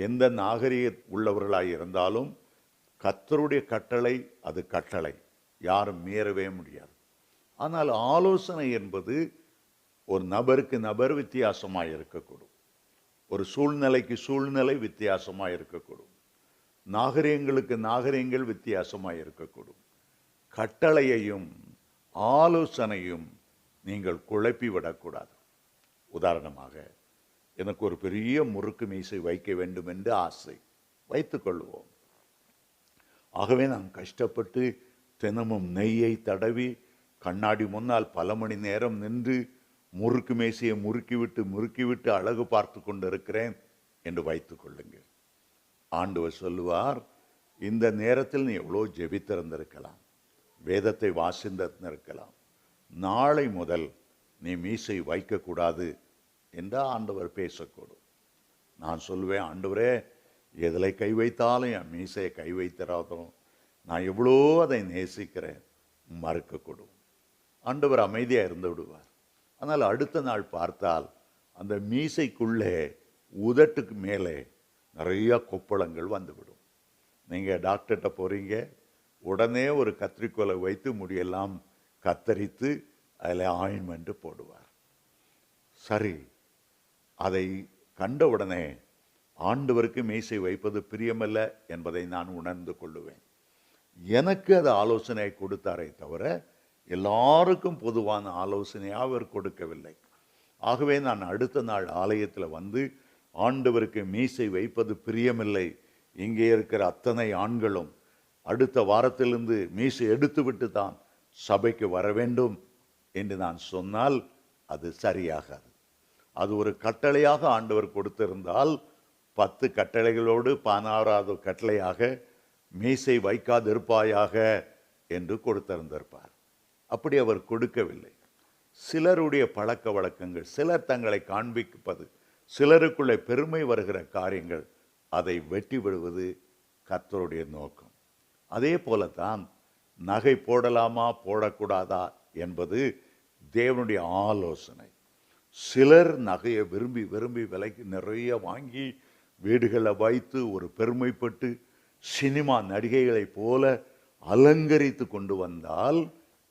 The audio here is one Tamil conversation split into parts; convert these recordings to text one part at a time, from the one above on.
எந்த நாகரிக உள்ளவர்களாய் இருந்தாலும் கர்த்தருடைய கட்டளை அது கட்டளை, யாரும் மீறவே முடியாது. ஆனால் ஆலோசனை என்பது ஒரு நபருக்கு நபர் வித்தியாசமாக இருக்கக்கூடும், ஒரு சூழ்நிலைக்கு சூழ்நிலை வித்தியாசமாக இருக்கக்கூடும், நாகரிகங்களுக்கு நாகரிகங்கள் வித்தியாசமாக இருக்கக்கூடும். கட்டளையையும் ஆலோசனையும் நீங்கள் குழப்பி விடக்கூடாது. உதாரணமாக, எனக்கு ஒரு பெரிய முறுக்கு மீசை வைக்க வேண்டும் என்று ஆசை, வைத்துக்கொள்வோம். ஆகவே நான் கஷ்டப்பட்டு தினமும் நெய்யை தடவி கண்ணாடி முன்னால் பல மணி நேரம் நின்று முறுக்கு மேசையை முறுக்கிவிட்டு அழகு பார்த்து கொண்டிருக்கிறேன் என்று வைத்துக் கொள்ளுங்கள். ஆண்டவர் சொல்லுவார், இந்த நேரத்தில் நீ எவ்வளோ ஜெபித்திருந்திருக்கலாம், வேதத்தை வாசித்திருக்கலாம், நாளை முதல் நீ மீசை வைக்கக்கூடாது என்று ஆண்டவர் பேசக்கூடும். நான் சொல்லுவேன், ஆண்டவரே, எதில் கை வைத்தாலும் என் மீசையை கை வைத்திராதோம், நான் எவ்வளோ அதை நேசிக்கிறேன், மறுக்கக்கூடும். ஆண்டவர் அமைதியாக இருந்து விடுவார். ஆனால் அடுத்த நாள் பார்த்தால் அந்த மீசைக்குள்ளே உதட்டுக்கு மேலே நிறைய கொப்பளங்கள் வந்துவிடும். நீங்கள் டாக்டர்கிட்ட போகிறீங்க, உடனே ஒரு கத்திரிக்கோலை வைத்து முடியெல்லாம் கத்தரித்து அதில் ஆயின்மெண்ட் போடுவார். சரி, அதை கண்டவுடனே ஆண்டவருக்கு மீசை வைப்பது பிரியமல்ல என்பதை நான் உணர்ந்து கொள்ளுவேன். எனக்கு அது ஆலோசனை கொடுத்தாரே தவிர எல்லாருக்கும் பொதுவான ஆலோசனையாக அவர் கொடுக்கவில்லை. ஆகவே நான் அடுத்த நாள் ஆலயத்தில் வந்து, ஆண்டவருக்கு மீசை வைப்பது பிரியமில்லை, இங்கே இருக்கிற அத்தனை ஆண்களும் அடுத்த வாரத்திலிருந்து மீசை எடுத்துவிட்டு தான் சபைக்கு வர வேண்டும் என்று நான் சொன்னால் அது சரியாகாது. அது ஒரு கட்டளையாக ஆண்டவர் கொடுத்திருந்தால் 10 கட்டளைகளோடு 16வது கட்டளையாக மீசை வைக்காதிருப்பாயாக என்று கொடுத்திருந்திருப்பார். அப்படி அவர் கொடுக்கவில்லை. சிலருடைய பழக்க வழக்கங்கள், சிலர் தங்களை காண்பிப்பது, சிலருக்குள்ளே பெருமை வருகிற காரியங்கள், அதை வெட்டி விடுவது கர்த்தருடைய நோக்கம். அதே போலத்தான் நகை போடலாமா போடக்கூடாதா என்பது தேவனுடைய ஆலோசனை. சிலர் நகையை விரும்பி விரும்பி விலைக்கு நிறைய வாங்கி வீடுகளை வைத்து ஒரு பெருமைப்பட்டு சினிமா நடிகைகளைப் போல அலங்கரித்து கொண்டு வந்தால்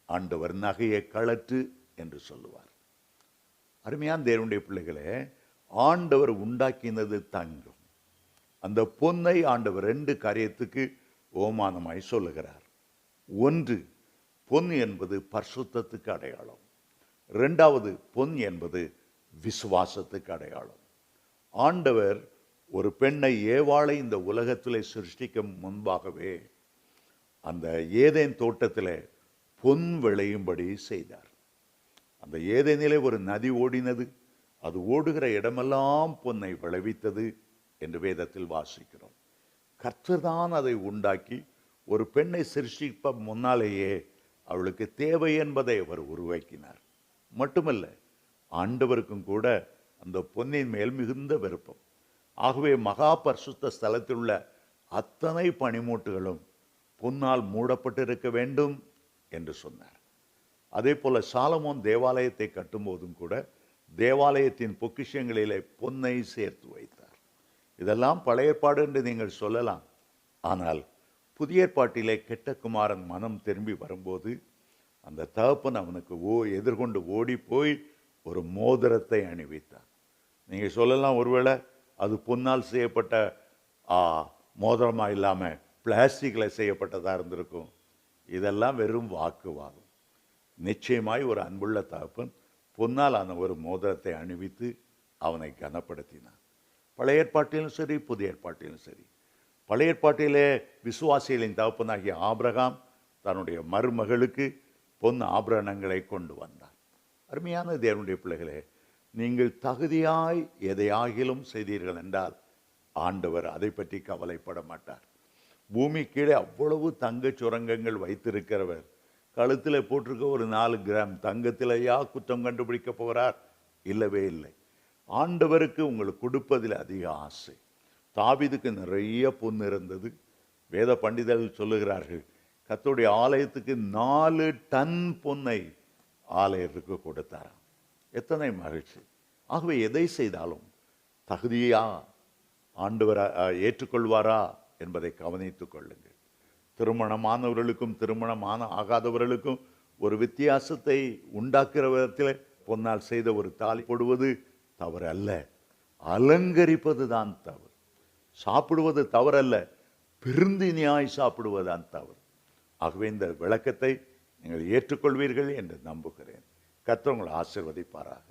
ஆண்டவர் நகையை கழற்று என்று சொல்லுவார். அருமையான தேவனுடைய பிள்ளைகளே, ஆண்டவர் உண்டாக்கினது தங்கம். அந்த பொன்னை ஆண்டவர் 2 காரியத்துக்கு ஓமானமாய் சொல்லுகிறார். ஒன்று, பொன் என்பது பரிசுத்தத்துக்கு அடையாளம். 2வது, பொன் என்பது விசுவாசத்துக்கு அடையாளம். ஆண்டவர் ஒரு பெண்ணை, ஏவாளை இந்த உலகத்திலே சிருஷ்டிக்க முன்பாகவே அந்த ஏதேன் தோட்டத்திலே பொன் விளையும்படி செய்தார். அந்த ஏதேனிலே ஒரு நதி ஓடினது, அது ஓடுகிற இடமெல்லாம் பொன்னை விளைவித்தது என்று வேதத்தில் வாசிக்கிறோம். கர்த்தர் தான் அதை உண்டாக்கி ஒரு பெண்ணை சிருஷ்டிப்ப முன்னாலேயே அவளுக்கு தேவை என்பதை அவர் உருவாக்கினார். மட்டுமல்ல, ஆண்டவருக்கும் கூட அந்த பொன்னின் மேல் மிகுந்த விருப்பம். ஆகவே மகா பரிசுத்த ஸ்தலத்தில் உள்ள அத்தனை பனிமூட்டுகளும் பொன்னால் மூடப்பட்டிருக்க வேண்டும் என்று சொன்னார். அதே போல சாலமோன் தேவாலயத்தை கட்டும்போதும் கூட தேவாலயத்தின் பொக்கிஷங்களிலே பொன்னை சேர்த்து வைத்தார். இதெல்லாம் பழைய ஏற்பாடு என்று நீங்கள் சொல்லலாம். ஆனால் புதிய ஏற்பாட்டிலே கெட்ட குமாரன் மனம் திரும்பி வரும்போது அந்த தகப்பன் அவனுக்கு எதிர்கொண்டு ஓடி போய் ஒரு மோதிரத்தை அணிவித்தார். நீங்கள் சொல்லலாம், ஒருவேளை அது பொன்னால் செய்யப்பட்ட மோதிரமாக இல்லாமல் பிளாஸ்டிக்கில் செய்யப்பட்டதாக இருந்திருக்கும். இதெல்லாம் வெறும் வாக்குவாதம். நிச்சயமாய் ஒரு அன்புள்ள தகப்பன் பொன்னால் ஆன ஒரு மோதிரத்தை அணிவித்து அவனை கனப்படுத்தினான். பழைய ஏற்பாட்டிலும் சரி, புதிய ஏற்பாட்டிலும் சரி. பழைய ஏற்பாட்டிலே விசுவாசிகளின் தகப்பனாகிய ஆபிரகாம் தன்னுடைய மருமகளுக்கு பொன் ஆபரணங்களை கொண்டு வந்தார். அருமையான தேவனுடைய பிள்ளைகளே, நீங்கள் தகுதியாய் எதையாகிலும் செய்தீர்கள் என்றால் ஆண்டவர் அதை பற்றி கவலைப்பட மாட்டார். பூமி கீழே அவ்வளவு தங்க சுரங்கங்கள் வைத்திருக்கிறவர் கழுத்தில் போட்டிருக்க ஒரு 4 கிராம் தங்கத்திலேயா குற்றம் கண்டுபிடிக்க போகிறார்? இல்லவே இல்லை. ஆண்டவருக்கு உங்களுக்கு கொடுப்பதில் அதிக ஆசை. தாவீதுக்கு நிறைய பொன் இருந்தது. வேத பண்டிதர்கள் சொல்லுகிறார்கள், கர்த்தருடைய ஆலயத்துக்கு 4 டன் பொன்னை ஆலயத்துக்கு கொடுத்தாராம். எத்தனை மகிழ்ச்சி! ஆகவே எதை செய்தாலும் தகுதியா ஆண்டவர் ஏற்றுக்கொள்வாரா என்பதை கவனித்துக் கொள்ளுங்கள். திருமணமானவர்களுக்கும் ஆகாதவர்களுக்கும் ஒரு வித்தியாசத்தை உண்டாக்குற விதத்தில் பொன்னால் செய்த ஒரு தாலி போடுவது தவறு அல்ல, அலங்கரிப்பது தான் தவறு. சாப்பிடுவது தவறல்ல, பெருந்தினியாய் சாப்பிடுவதுதான் தவறு. ஆகவே இந்த விளக்கத்தை நீங்கள் ஏற்றுக்கொள்வீர்கள் என்று நம்புகிறேன். கர்த்தர் உங்களை ஆசீர்வதிப்பாராக.